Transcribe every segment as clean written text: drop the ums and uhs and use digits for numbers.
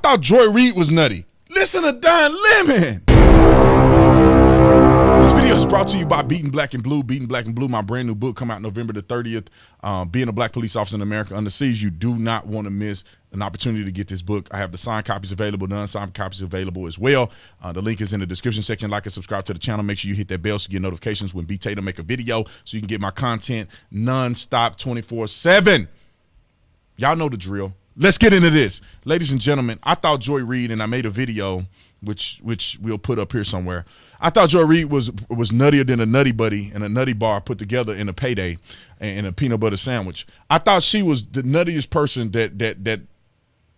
thought Joy Reid was nutty. Listen to Don Lemon. This video is brought to you by Beating Black and Blue. Beating Black and Blue, my brand new book, come out November the 30th. Being a black police officer in America under siege, you do not want to miss an opportunity to get this book. I have the signed copies available, the unsigned copies available as well. The link is in the description section. Like and subscribe to the channel. Make sure you hit that bell so you get notifications when B. Tatum make a video so you can get my content non-stop 24/7. Y'all know the drill. Let's get into this. Ladies and gentlemen, I thought Joy Reid, and I made a video which we'll put up here somewhere. I thought Joy Reid was nuttier than a Nutty Buddy and a Nutty Bar put together in a Payday and a peanut butter sandwich. I thought she was the nuttiest person that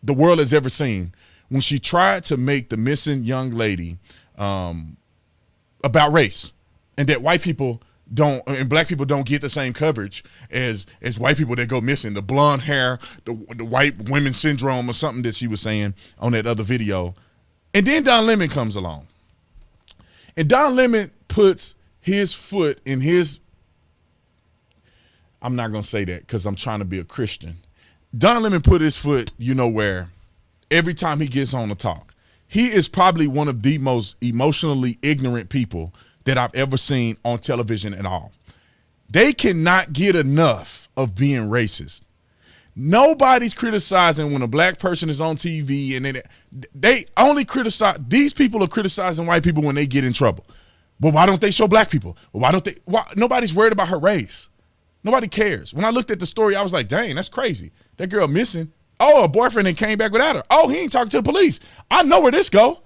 the world has ever seen when she tried to make the missing young lady about race, and that white people don't and black people don't get the same coverage as white people that go missing. The blonde hair, the white women syndrome or something that she was saying on that other video. And then Don Lemon comes along. And Don Lemon puts his foot in his, I'm not going to say that because I'm trying to be a Christian. Don Lemon put his foot, you know where, every time he gets on to talk. He is probably one of the most emotionally ignorant people that I've ever seen on television at all. They cannot get enough of being racist. Nobody's criticizing when a black person is on TV, and then they only criticize, these people are criticizing white people when they get in trouble. Well, why don't they show black people? Well, nobody's worried about her race. Nobody cares. When I looked at the story, I was like, dang, that's crazy. That girl missing. Oh, her boyfriend and came back without her. Oh, he ain't talking to the police. I know where this go.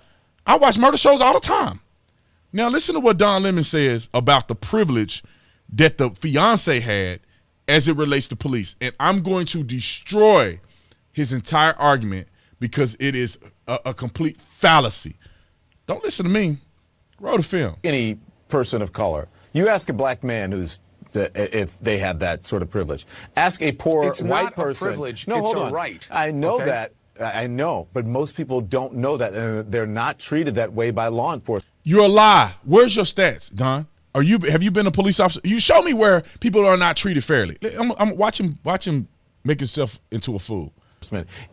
I watch murder shows all the time. Now listen to what Don Lemon says about the privilege that the fiance had as it relates to police. And I'm going to destroy his entire argument because it is a complete fallacy. Don't listen to me. Roll the film. Any person of color. You ask a black man if they have that sort of privilege. Ask a poor it's white not person. A privilege. No, it's hold a on. right. I know okay? that. I know, but most people don't know that, and they're not treated that way by law enforcement. You're a lie. Where's your stats, Don? Have you been a police officer? You show me where people are not treated fairly. I'm watching make himself into a fool.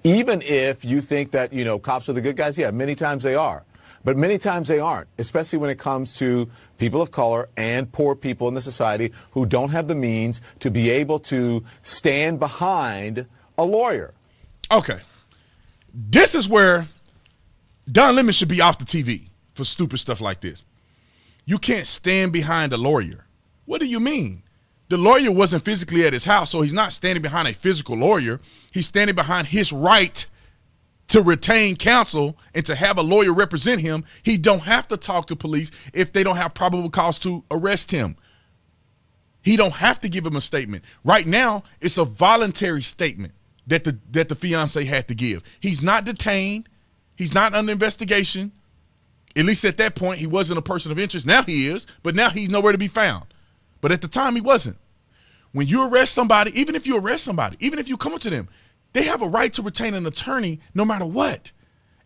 Even if you think that, cops are the good guys, yeah, many times they are. But many times they aren't, especially when it comes to people of color and poor people in the society who don't have the means to be able to stand behind a lawyer. Okay. This is where Don Lemon should be off the TV for stupid stuff like this. You can't stand behind a lawyer. What do you mean? The lawyer wasn't physically at his house, so he's not standing behind a physical lawyer. He's standing behind his right to retain counsel and to have a lawyer represent him. He don't have to talk to police if they don't have probable cause to arrest him. He don't have to give him a statement. Right now, it's a voluntary statement that the fiance had to give. He's not detained. He's not under investigation. At least at that point, he wasn't a person of interest. Now he is, but now he's nowhere to be found. But at the time, he wasn't. When you arrest somebody, even if you arrest somebody, even if you come up to them, they have a right to retain an attorney no matter what.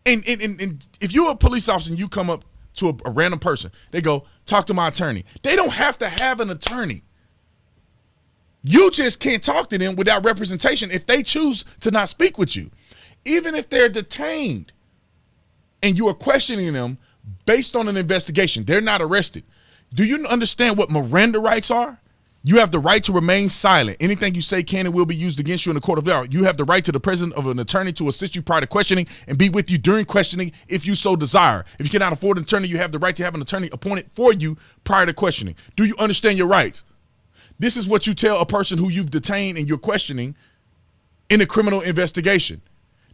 And if you're a police officer and you come up to a random person, they go, talk to my attorney. They don't have to have an attorney. You just can't talk to them without representation if they choose to not speak with you. Even if they're detained and you are questioning them based on an investigation, they're not arrested. Do you understand what Miranda rights are? You have the right to remain silent. Anything you say can and will be used against you in the court of law. You have the right to the presence of an attorney to assist you prior to questioning and be with you during questioning if you so desire. If you cannot afford an attorney, you have the right to have an attorney appointed for you prior to questioning. Do you understand your rights? This is what you tell a person who you've detained and you're questioning in a criminal investigation.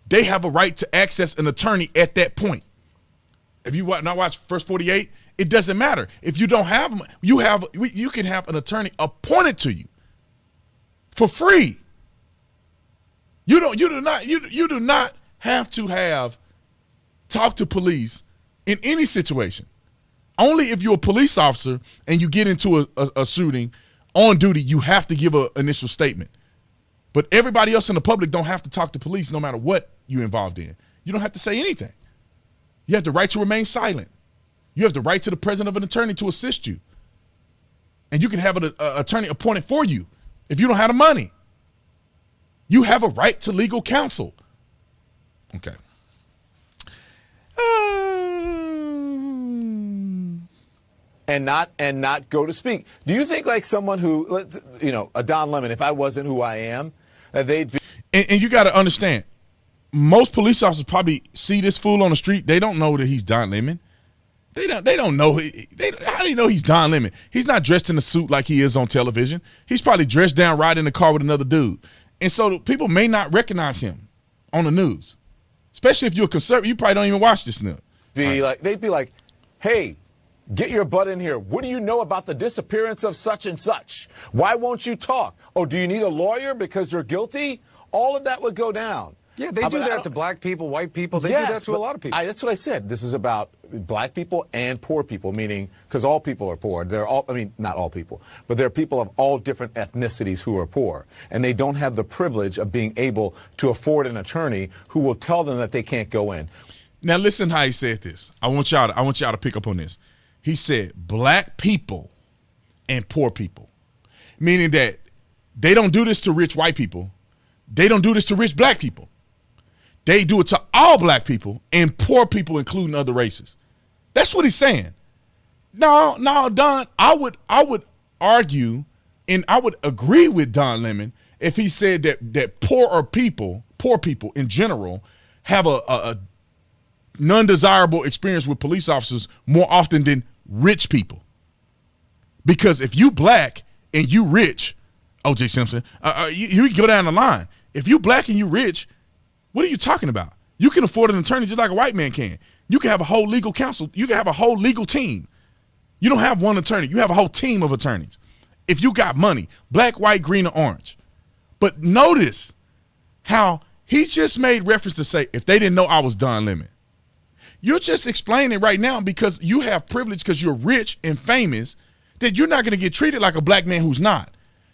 They have a right to access an attorney at that point. If you not watch First 48, it doesn't matter. If you don't have them, you can have an attorney appointed to you for free. You do not have to talk to police in any situation. Only if you're a police officer and you get into a shooting on duty, you have to give an initial statement. But everybody else in the public don't have to talk to police no matter what you're involved in. You don't have to say anything. You have the right to remain silent. You have the right to the presence of an attorney to assist you. And you can have an attorney appointed for you if you don't have the money. You have a right to legal counsel. Okay. and not go to speak. Do you think like someone who, a Don Lemon, if I wasn't who I am, that they'd be? And you got to understand, most police officers probably see this fool on the street. They don't know that he's Don Lemon. They don't know. How do you know he's Don Lemon? He's not dressed in a suit like he is on television. He's probably dressed down, riding in the car with another dude. And so people may not recognize him on the news, especially if you're a conservative. You probably don't even watch this now. They'd be like, hey, get your butt in here. What do you know about the disappearance of such and such? Why won't you talk? Oh, do you need a lawyer because you're guilty? All of that would go down. Yeah, they do that to black people, white people. They do that to a lot of people. That's what I said. This is about black people and poor people, meaning because all people are poor. They're all, not all people, but there are people of all different ethnicities who are poor, and they don't have the privilege of being able to afford an attorney who will tell them that they can't go in. Now listen how he said this. I want y'all to pick up on this. He said black people and poor people, meaning that they don't do this to rich white people. They don't do this to rich black people. They do it to all black people and poor people, including other races. That's what he's saying. No, Don, I would argue, and I would agree with Don Lemon if he said that poor people in general have a non-desirable experience with police officers more often than rich people. Because if you black and you rich, O.J. Simpson, you can go down the line. If you black and you rich, what are you talking about? You can afford an attorney just like a white man can. You can have a whole legal counsel. You can have a whole legal team. You don't have one attorney. You have a whole team of attorneys. If you got money, black, white, green, or orange. But notice how he just made reference to say, if they didn't know I was Don Lemon. You're just explaining right now because you have privilege because you're rich and famous that you're not going to get treated like a black man who's not.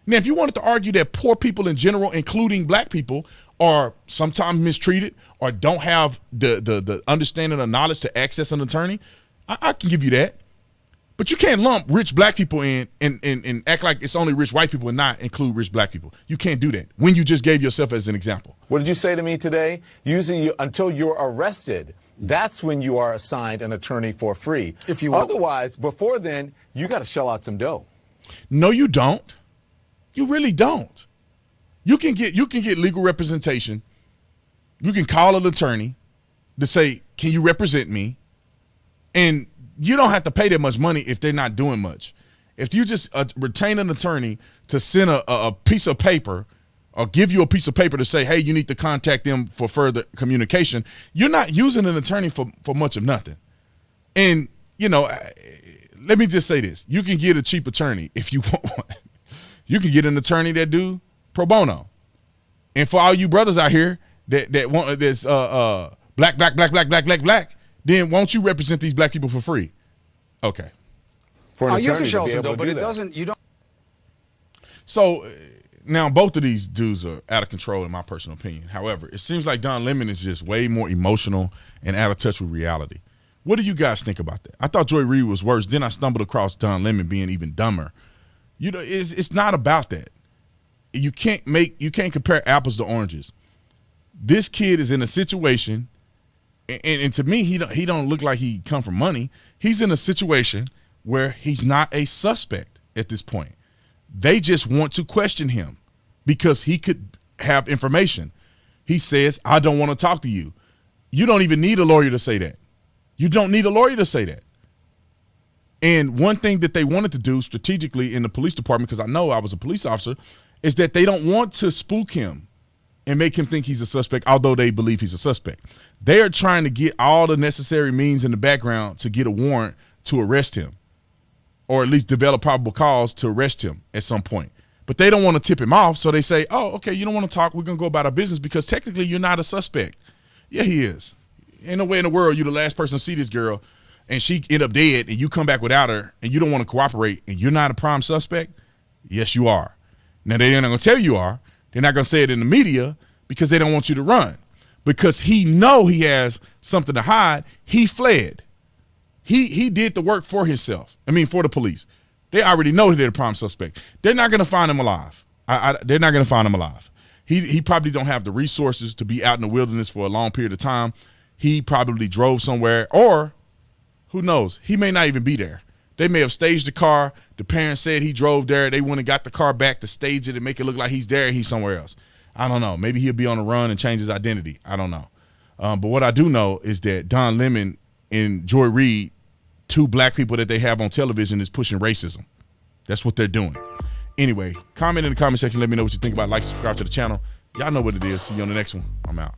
Now, if you wanted to argue that poor people in general, including black people, are sometimes mistreated or don't have the understanding or knowledge to access an attorney, I can give you that. But you can't lump rich black people in and act like it's only rich white people and not include rich black people. You can't do that when you just gave yourself as an example. What did you say to me today? Usually until you're arrested, that's when you are assigned an attorney for free. If you want. Otherwise, before then, you got to shell out some dough. No, you don't. You really don't. You can get legal representation. You can call an attorney to say, can you represent me? And you don't have to pay that much money if they're not doing much. If you just retain an attorney to send a piece of paper or give you a piece of paper to say, hey, you need to contact them for further communication, you're not using an attorney for much of nothing. And, let me just say this. You can get a cheap attorney if you want one. You can get an attorney that do pro bono. And for all you brothers out here that want this black, then won't you represent these black people for free? Okay. For an you have to attorney show be some able dough, to but do it that. doesn't. You don't. So now both of these dudes are out of control in my personal opinion. However, it seems like Don Lemon is just way more emotional and out of touch with reality. What do you guys think about that? I thought Joy Reid was worse. Then I stumbled across Don Lemon being even dumber. It's not about that. You can't compare apples to oranges. This kid is in a situation, and to me, he don't look like he come from money. He's in a situation where he's not a suspect at this point. They just want to question him because he could have information. He says, I don't want to talk to you. You don't even need a lawyer to say that. You don't need a lawyer to say that. And one thing that they wanted to do strategically in the police department, because I know I was a police officer, is that they don't want to spook him and make him think he's a suspect, although they believe he's a suspect. They are trying to get all the necessary means in the background to get a warrant to arrest him, or at least develop probable cause to arrest him at some point. But they don't want to tip him off, so they say, oh, okay, you don't want to talk, we're going to go about our business because technically you're not a suspect. Yeah, he is. Ain't no way in the world you're the last person to see this girl and she end up dead and you come back without her and you don't want to cooperate and you're not a prime suspect? Yes, you are. Now, they're not going to tell you are. They're not going to say it in the media because they don't want you to run. Because he know he has something to hide, he fled. He did the work for himself. For the police. They already know they're the prime suspect. They're not going to find him alive. They're not going to find him alive. He probably don't have the resources to be out in the wilderness for a long period of time. He probably drove somewhere, or who knows? He may not even be there. They may have staged the car. The parents said he drove there. They went and got the car back to stage it and make it look like he's there and he's somewhere else. I don't know. Maybe he'll be on the run and change his identity. I don't know. But what I do know is that Don Lemon and Joy Reid, two black people that they have on television, is pushing racism. That's what they're doing. Anyway, comment in the comment section. Let me know what you think about it. Like, subscribe to the channel. Y'all know what it is. See you on the next one. I'm out.